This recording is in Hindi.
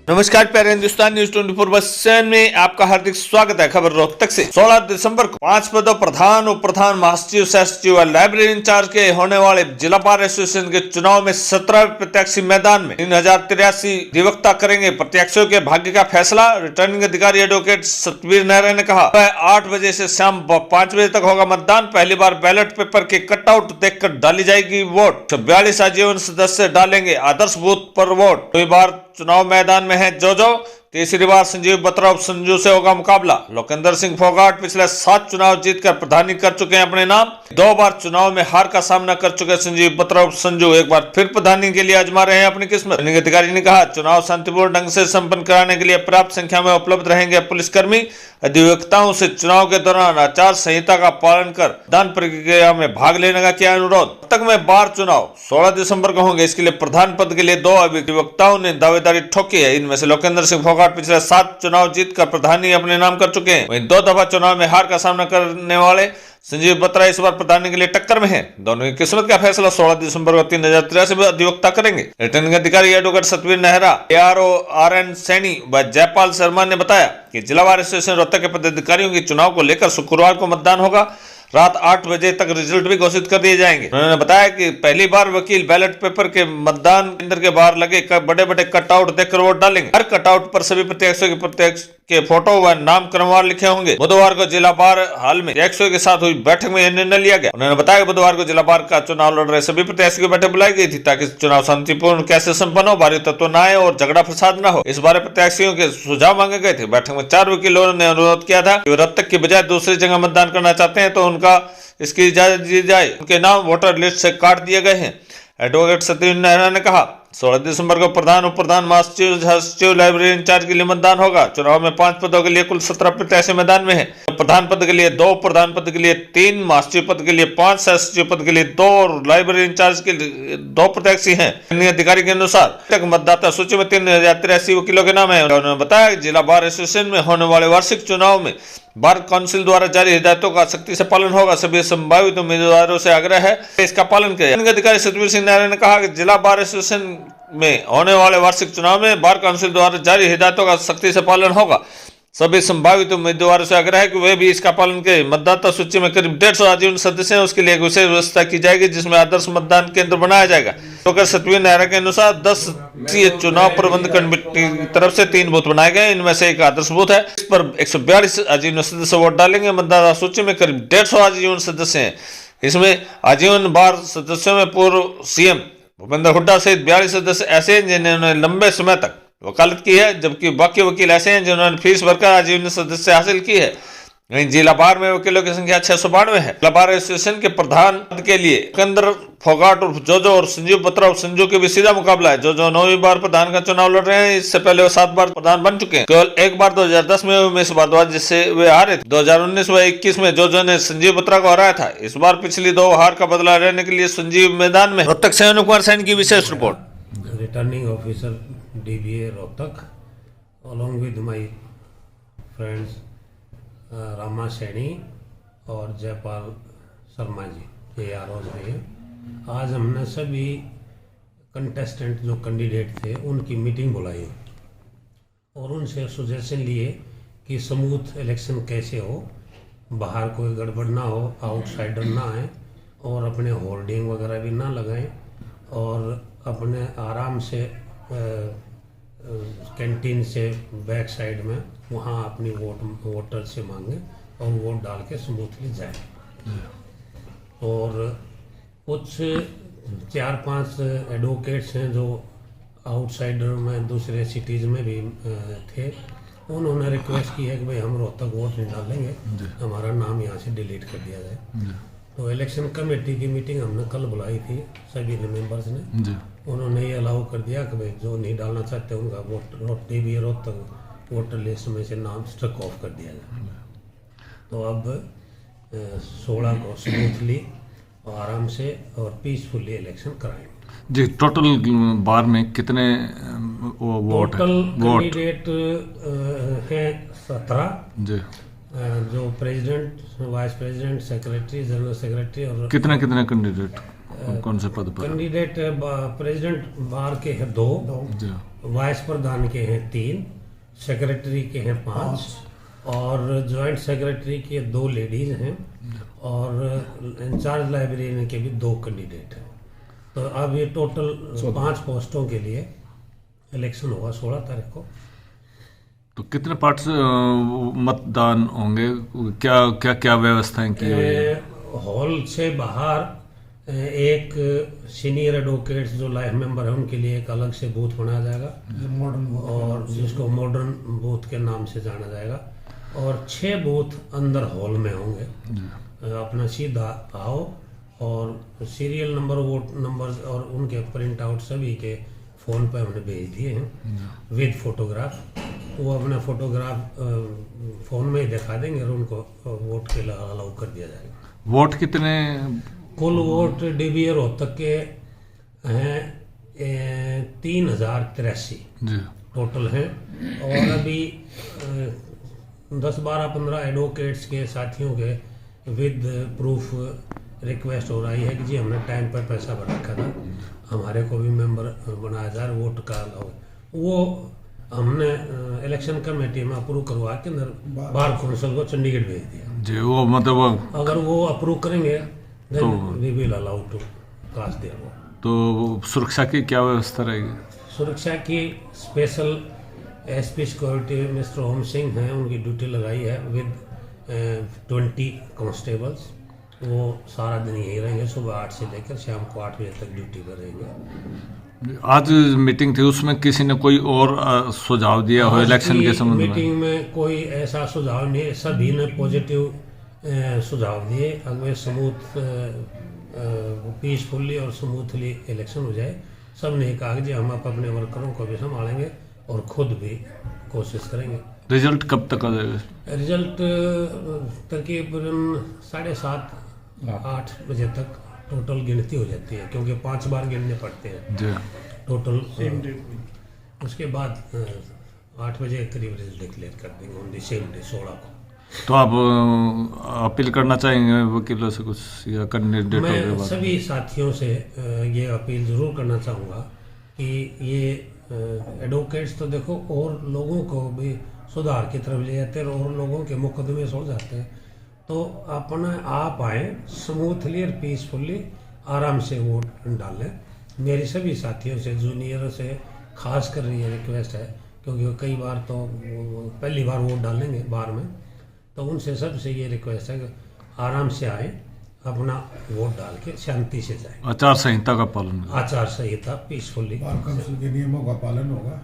नमस्कार प्यारे हिंदुस्तान न्यूज 24/7 में आपका हार्दिक स्वागत है। खबर रोहतक से 16 दिसंबर को 5 पदों प्रधान, उप प्रधान, महासचिव, सह सचिव और लाइब्रेरी इंचार्ज के होने वाले जिला बार एसोसिएशन के चुनाव में 17 प्रत्याशी मैदान में 3083 अधिवक्ता करेंगे प्रत्याशियों के भाग्य का फैसला। रिटर्निंग अधिकारी एडवोकेट सतवीर नेहरा ने कहा 8 बजे से शाम 5 बजे तक होगा मतदान। पहली बार बैलेट पेपर के कटआउट देखकर डाली जाएगी वोट। 42 आजीवन सदस्य डालेंगे आदर्श बूथ पर वोट। कई बार चुनाव मैदान में है जो तीसरी बार संजीव बत्रा संजू से होगा मुकाबला। लोकेंद्र सिंह फोगाट पिछले 7 चुनाव जीतकर प्रधानी कर चुके हैं अपने नाम। 2 बार चुनाव में हार का सामना कर चुके संजीव बत्रा संजू एक बार फिर प्रधानी के लिए आजमा रहे हैं अपनी किस्मत। अधिकारी ने कहा चुनाव शांतिपूर्ण ढंग से संपन्न कराने के लिए पर्याप्त संख्या में उपलब्ध रहेंगे पुलिसकर्मी। अधिवक्ताओं से चुनाव के दौरान आचार संहिता का पालन कर मतदान प्रक्रिया में भाग लेने का किया अनुरोध। तक में बार चुनाव 16 दिसंबर को होंगे। इसके लिए प्रधान पद के लिए 2 अधिवक्ताओं ने दावेदारी ठोकी है। इनमें से लोकेंद्र सिंह फोगाट पिछले 7 चुनाव जीतकर प्रधानी अपने नाम कर चुके हैं। वहीं 2 दफा चुनाव में हार का सामना करने वाले संजीव बत्रा इस बार प्रधानी के लिए टक्कर में हैं। दोनों की किस्मत का फैसला 16 दिसंबर को 3083 अधिवक्ता करेंगे। रिटर्निंग अधिकारी advocate Satvir Nehra, ARO RN Saini व जयपाल शर्मा ने बताया कि जिला बार एसोसिएशन रोहतक के पदाधिकारियों के चुनाव को लेकर शुक्रवार को मतदान होगा। रात 8 बजे तक रिजल्ट भी घोषित कर दिए जाएंगे। उन्होंने बताया कि पहली बार वकील बैलेट पेपर के मतदान केंद्र के बाहर लगे बड़े बड़े कटआउट देखकर वोट डालेंगे। हर कटआउट पर सभी प्रत्याशियों के फोटो व नाम क्रमवार लिखे होंगे। बुधवार को जिला बार हाल में प्रत्याशियों के साथ हुई बैठक में यह निर्णय लिया गया। उन्होंने बताया कि बुधवार को जिला बार का चुनाव लड़ रहे सभी प्रत्याशियों की बैठक बुलाई गई थी ताकि चुनाव शांतिपूर्ण कैसे संपन्न हो, भारी तत्व न आए और झगड़ा फसाद न हो। इस बारे प्रत्याशियों के सुझाव मांगे गए थे। बैठक में 4 वकीलों ने अनुरोध किया था कि रोहतक की बजाय दूसरी जगह मतदान करना चाहते हैं तो उनका इसकी इजाजत दी जाए। उनके नाम वोटर लिस्ट से काट दिए गए हैं। एडवोकेट सतीश नेहरा ने कहा 16 दिसंबर को प्रधान, उप प्रधान, महासचिव, सचिव, लाइब्रेरी इंचार्ज के लिए मतदान होगा। चुनाव में 5 पदों के लिए कुल 17 प्रत्याशी मैदान में हैं। प्रधान पद के लिए 2, प्रधान पद के लिए 3, महासचिव पद के लिए 5, सह सचिव पद के लिए 2 और लाइब्रेरी इंचार्ज के लिए 2 प्रत्याशी हैं। अधिकारी के अनुसार तक मतदाता सूची में 3083 वकीलों के नाम है। उन्होंने बताया कि जिला बार एसोसिएशन में होने वाले वार्षिक चुनाव में बार काउंसिल द्वारा जारी हिदायतों का सख्ती से पालन होगा। सभी संभावित उम्मीदवारों से आग्रह है इसका पालन करें। अधिकारी सतवीर सिंह नेहरा ने कहा कि जिला बार एसोसिएशन में होने वाले वार्षिक चुनाव में बार काउंसिल द्वारा जारी हिदायतों का सख्ती से पालन होगा। सभी संभावित उम्मीदवारों से आग्रह है कि वे भी इसका पालन करें। मतदाता सूची में करीब 150 आजीवन सदस्य हैं। उसके लिए एक विशेष व्यवस्था की जाएगी जिसमें आदर्श मतदान केंद्र बनाया जाएगा। डॉक्टर सतवीर नेहरा के अनुसार 10 चुनाव प्रबंध कमेटी की तरफ से 3 बूथ बनाए गए। इनमें से एक आदर्श बूथ है। इस पर 142 आजीवन सदस्य वोट डालेंगे। मतदाता सूची में करीब 150 आजीवन सदस्य हैं। इसमें आजीवन बार सदस्यों में पूर्व CM भूपेंद्र हुड्डा सहित 42 सदस्य ऐसे हैं जिन्होंने लंबे समय तक वकालत की है, जबकि बाकी वकील ऐसे हैं जिन्होंने फीस भरकर आजीवन सदस्य हासिल की है। वहीं जिला बार में वकीलों की संख्या 692 है। जिला बार एसोसिएशन के प्रधान पद के लिए लोकेंद्र फोगाट और जोजो और संजीव बत्रा संजू के भी सीधा मुकाबला है। जोजो 9वीं बार प्रधान का चुनाव लड़ रहे हैं। इससे पहले वो 7 बार प्रधान बन चुके हैं। केवल एक बार 2010 में उमेश भारद्वाज जिससे वे हारे थे। 2019 व 21 में जोजो ने संजीव बत्रा को हराया था। इस बार पिछली 2 हार का बदला लेने के लिए संजीव मैदान में। रोहतक से अनुप कुमार सैन की विशेष report. Returning officer DBA Rohtak along with my friends Rama Saini और जयपाल शर्मा जी AROs हैं। आज हमने सभी कंटेस्टेंट जो कैंडिडेट थे उनकी मीटिंग बुलाई और उनसे सुजेशन लिए कि स्मूथ इलेक्शन कैसे हो, बाहर कोई गड़बड़ ना हो, आउटसाइडर ना आए और अपने होर्डिंग वगैरह भी ना लगाएं और अपने आराम से कैंटीन से बैक साइड में वहाँ अपनी वोटर से मांगे और वोट डाल के स्मूथली जाए। और कुछ 4-5 एडवोकेट्स हैं जो आउटसाइडर में दूसरे सिटीज़ में भी थे। उन्होंने रिक्वेस्ट की है कि भाई हम रोहतक वोट नहीं डालेंगे, हमारा नाम यहाँ से डिलीट कर दिया जाए। तो इलेक्शन कमेटी की मीटिंग हमने कल बुलाई थी सभी मेंबर्स ने। उन्होंने ये अलाउ कर दिया कि भाई जो नहीं डालना चाहते उनका vote DBA Rohtak voter list में से नाम स्ट्रक ऑफ कर दिया जाए। तो अब 16 को स्मूथली और आराम से और पीसफुली इलेक्शन कराएंगे। जी टोटल बार में कितने वोट टोटल वोट कैंडिडेट हैं 17, जी जो president, vice president, secretary, general secretary और कितने कितने कैंडिडेट कौन से पद पर? कैंडिडेट प्रेसिडेंट बार के हैं 2, जी वाइस प्रधान के हैं 3, सेक्रेटरी के हैं 5 और जॉइंट सेक्रेटरी के 2 लेडीज हैं और इंचार्ज लाइब्रेरियन के भी 2 कैंडिडेट हैं। तो अब ये टोटल 5 पोस्टों के लिए इलेक्शन होगा 16 तारीख को। तो कितने पार्ट्स मतदान होंगे? क्या क्या क्या व्यवस्थाएं की हुई है? हॉल से बाहर एक सीनियर एडवोकेट्स जो लाइफ मेंबर है उनके लिए एक अलग से बूथ बनाया जाएगा और जिसको मॉडर्न बूथ के नाम से जाना जाएगा और 6 बूथ अंदर हॉल में होंगे। अपना सीधा आओ और सीरियल नंबर, वोट नंबर और उनके प्रिंट आउट सभी के फ़ोन पे हमने भेज दिए हैं विद फोटोग्राफ। वो अपना फोटोग्राफ फ़ोन में ही दिखा देंगे और उनको वोट के लिए अलाउ कर दिया जाएगा। वोट कितने? कुल वोट डीबीए रोहतक के हैं 3083 जी टोटल हैं और अभी 10, 12, 15 एडवोकेट्स के साथियों के विद प्रूफ रिक्वेस्ट हो रही है कि जी हमने टाइम पर पैसा भर रखा था, हमारे को भी मेंबर बनाया जाए, वोट का अलाउ। वो हमने इलेक्शन कमेटी में अप्रूव करवा के बार काउंसिल को चंडीगढ़ भेज दिया जी। वो मतलब अगर वो अप्रूव करेंगे तो we will allow to cast their vote. तो सुरक्षा की क्या व्यवस्था रहेगी? सुरक्षा की special SP security mister Om Singh हैं, उनकी ड्यूटी लगाई है विद 20 कांस्टेबल्स। वो सारा दिन यही रहेंगे, सुबह 8 से लेकर शाम को 8 बजे तक ड्यूटी पर रहेंगे। आज मीटिंग थी, उसमें किसी ने कोई और सुझाव दिया हो इलेक्शन के संबंध में? मीटिंग में कोई ऐसा सुझाव नहीं, सभी ने पॉजिटिव सुझाव दिए। अगर स्मूथ पीसफुली और स्मूथली इलेक्शन हो जाए। सब ने कहा कि जी हम अपने वर्करों को भी संभालेंगे और खुद भी कोशिश करेंगे। रिजल्ट कब तक आ जाएगा? रिजल्ट तकरीबन 7:30 8 बजे तक टोटल गिनती हो जाती है, क्योंकि 5 बार गिनने पड़ते हैं जी टोटल। उसके बाद 8 बजे करीब रिजल्ट डिक्लेयर कर देंगे ऑन द सेम डे 16 को। तो आप अपील करना चाहेंगे वकीलों से कुछ या कैंडिडेट? मैं सभी साथियों से ये अपील ज़रूर करना चाहूँगा कि ये एडवोकेट्स तो देखो और लोगों को भी सुधार की तरफ ले जाते हैं और लोगों के मुकदमे सुलझ जाते हैं। तो अपना आप आए स्मूथली और पीसफुली आराम से वोट डालें। मेरी सभी साथियों से, जूनियर से खास कर ये रिक्वेस्ट है, क्योंकि कई बार तो पहली बार वोट डालेंगे बार में, तो उनसे सबसे ये रिक्वेस्ट है कि आराम से आए, अपना वोट डाल के शांति से जाए। आचार संहिता का पालन? आचार संहिता पीसफुली, बार काउंसिल के नियमों का पालन होगा।